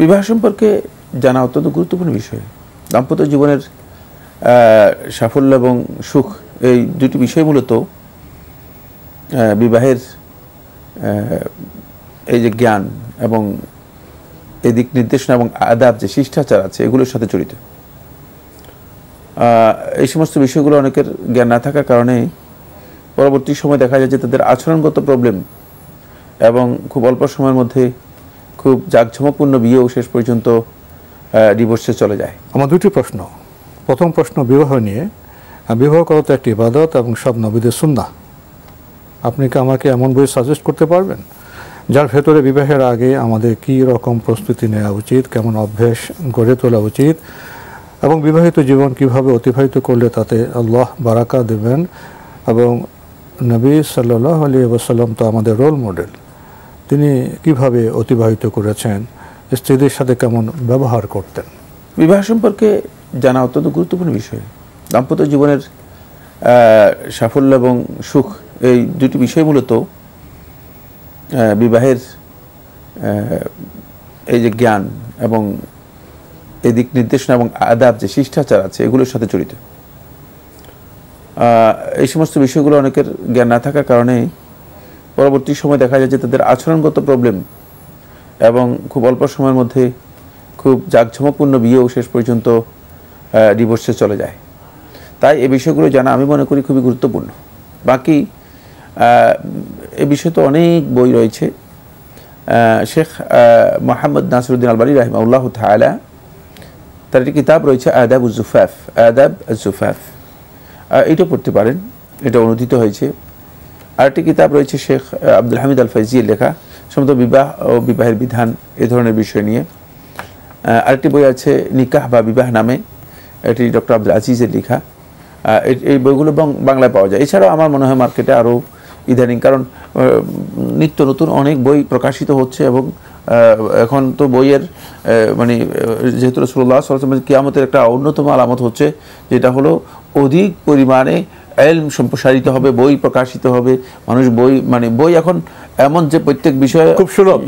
বিবাহ সম্পর্কে জানা অত্যন্ত গুরুত্বপূর্ণ বিষয়। দাম্পত্য জীবনের সাফল্য এবং সুখ এই দুটি বিষয় মূলত বিবাহের এই যে জ্ঞান এবং এই দিক নির্দেশনা এবং আদাব যে শিষ্টাচার আছে এগুলোর সাথে জড়িত। এই সমস্ত বিষয়গুলো অনেকের জ্ঞান না থাকার কারণে পরবর্তী সময় দেখা যায় যে তাদের আচরণগত প্রবলেম এবং খুব অল্প সময়ের মধ্যে খুব জাঁকজমকপূর্ণ বিয়েও শেষ পর্যন্ত ডিভোর্সে চলে যায়। আমার দুটি প্রশ্ন। প্রথম প্রশ্ন বিবাহ নিয়ে। বিবাহ করা তো একটি ইবাদত এবং সব নবীদের সুন্নাহ। আপনি কি আমাকে এমন বই সাজেস্ট করতে পারবেন যার ভেতরে বিবাহের আগে আমাদের কী রকম প্রস্তুতি নেওয়া উচিত, কেমন অভ্যেস গড়ে তোলা উচিত এবং বিবাহিত জীবন কিভাবে অতিবাহিত করলে তাতে আল্লাহ বারাকা দেবেন, এবং নবী সাল্লাল্লাহু আলাইহি ওয়াসাল্লাম তো আমাদের রোল মডেল, তিনি কিভাবে অতিবাহিত করেছেন, স্ত্রীদের সাথে কেমন ব্যবহার করতেন? বিবাহ সম্পর্কে জানা অত্যন্ত গুরুত্বপূর্ণ বিষয়। দাম্পত্য জীবনের সাফল্য এবং সুখ এই দুটি বিষয় মূলত বিবাহের এই যে জ্ঞান এবং এই দিক নির্দেশনা এবং আদাব যে শিষ্টাচার আছে এগুলোর সাথে জড়িত। এই সমস্ত বিষয়গুলো অনেকের জ্ঞান না থাকার কারণে পরবর্তী সময় দেখা যায় যে তাদের আচরণগত প্রবলেম এবং খুব অল্প সময়ের মধ্যে খুব জাঁকজমকপূর্ণ বিয়েও শেষ পর্যন্ত ডিভোর্সে চলে যায়। তাই এই বিষয়গুলো জানা আমি মনে করি খুবই গুরুত্বপূর্ণ। বাকি এ বিষয়ে তো অনেক বই রয়েছে। শেখ মোহাম্মদ নাসিরুদ্দিন আলবানী রাহিমাহুল্লাহ তাআলা তার একটি কিতাব রয়েছে আদাব উজ-জুফাফ, আদাব আজ-জুফাফ, এটা পড়তে পারেন, এটা অনুদিত হয়েছে। আরেকটি কিতাব রয়েছে শেখ আব্দুল হামিদ আল ফাইজির লেখা, সম্ভবত বিবাহ ও বিবাহের বিধান এ ধরনের বিষয় নিয়ে। আরেকটি বই আছে নিকাহ বা বিবাহ নামে, এটি ডক্টর আব্দুল আজিজের লেখা। এই বইগুলো বাংলায় পাওয়া যায়। এছাড়াও আমার মনে হয় মার্কেটে আরও ইদানিং, কারণ নিত্য নতুন অনেক বই প্রকাশিত হচ্ছে এবং এখন তো বইয়ের মানে যেহেতু রাসূলুল্লাহ সাল্লাল্লাহু আলাইহি ওয়াসাল্লাম কিয়ামতের একটা অন্যতম আলামত হচ্ছে যেটা হলো অধিক পরিমাণে ইলম সম্প্রসারিত হবে, বই প্রকাশিত হবে। মানুষ বই এখন এমন যে প্রত্যেক বিষয়ে খুব সুলভ,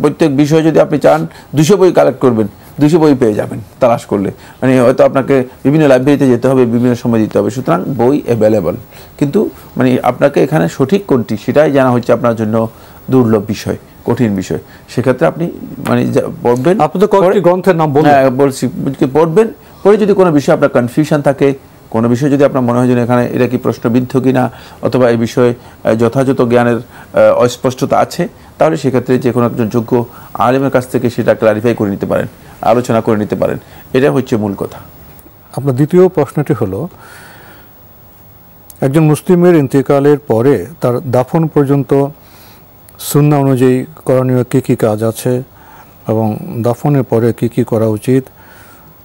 প্রত্যেক বিষয়ে যদি আপনি চান 200 বই কালেক্ট করবেন, 200 বই পেয়ে যাবেন তালাশ করলে। মানে হয়তো আপনাকে বিভিন্ন লাইব্রেরিতে যেতে হবে, বিভিন্ন সময় দিতে হবে। সুতরাং বই অ্যাভেলেবল, কিন্তু মানে আপনাকে এখানে সঠিক কোনটি সেটাই জানা হচ্ছে আপনার জন্য দুর্লভ বিষয়, কঠিন বিষয়। সেক্ষেত্রে আপনি মানে পড়বেন, আপনি তো কয়েকটি গ্রন্থের নাম বলুন। হ্যাঁ বলছি, পড়বেন, পড়ে যদি কোনো বিষয়ে আপনার কনফিউশন থাকে, কোনো বিষয় যদি আপনার মনে হয় যে এখানে এটা কি প্রশ্নবিদ্ধ কিনা অথবা এই বিষয়ে যথাযথ জ্ঞানের অস্পষ্টতা আছে, তাহলে সেক্ষেত্রে যে কোনো একজন যোগ্য আলেমের কাছ থেকে সেটা ক্লারিফাই করে নিতে পারেন, আলোচনা করে নিতে পারেন। এটা হচ্ছে মূল কথা। আপনার দ্বিতীয় প্রশ্নটি হলো, একজন মুসলিমের ইন্তেকালের পরে তার দাফন পর্যন্ত সুন্নাহ অনুযায়ী করণীয় কী কী কাজ আছে এবং দাফনের পরে কী কী করা উচিত?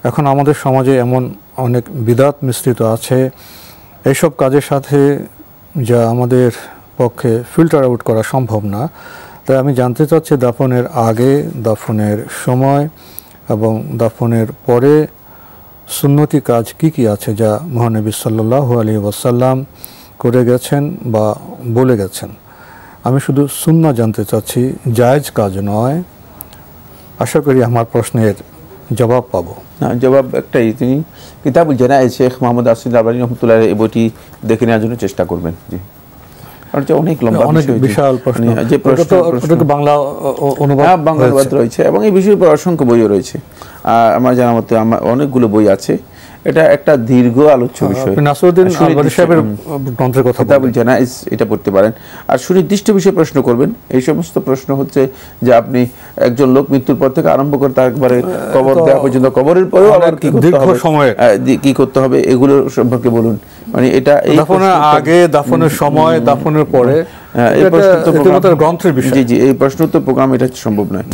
এখন আমাদের সমাজে এমন অনেক বিদআত মিশ্রিত আছে, এইসব কাজের সাথে যা আমাদের পক্ষে ফিল্টার আউট করা সম্ভব না। তাই আমি জানতে চাচ্ছি দাফনের আগে, দাফনের সময় এবং দাফনের পরে সুন্নতি কাজ কি কি আছে যা মহানবী সাল্লাল্লাহু আলাইহি ওয়াসাল্লাম করে গেছেন বা বলে গেছেন। আমি শুধু সুন্নাহ জানতে চাচ্ছি, জায়েজ কাজ নয়। আশা করি আমার প্রশ্নের জবাব পাবো। না, জবাব একটাই, তিনি কিতাবুল জানায়েজ শেখ মোহাম্মদ আসিফ আলবানী রহমতুল্লাহ এই বইটি দেখে নেওয়ার জন্য চেষ্টা করবেন। জি, কারণ অনেক লম্বা, অনেক বিশাল প্রশ্ন। যে প্রশ্ন বাংলা অনুবাদ রয়েছে এবং এই বিষয়ের উপর অসংখ্য বইও রয়েছে। আমার জানা মতে অনেকগুলো বই আছে। এটা একটা দীর্ঘ আলোচ্য বিষয়। নাসিরুদ্দিন আলবানী সাহেবের গ্রন্থের কথা কিতাবুল জানায়েজ এটা পড়তে পারেন। আর সুনির্দিষ্ট বিষয়ে প্রশ্ন করবেন। এই সমস্ত প্রশ্ন হচ্ছে যে আপনি একজন লোক মৃত্যুর পর থেকে আরম্ভ করে তার একবারে কবর দেওয়া পর্যন্ত, কবরের পরেও আবার কি করতে হবে এগুলো সম্পর্কে বলুন। মানে এটা দাফনের আগে, দাফনের সময়, দাফনের পরে, এই প্রশ্ন তো গ্রন্থের বিষয়। জি জি, এই প্রশ্ন তো প্রোগ্রাম এটা সম্ভব নয়।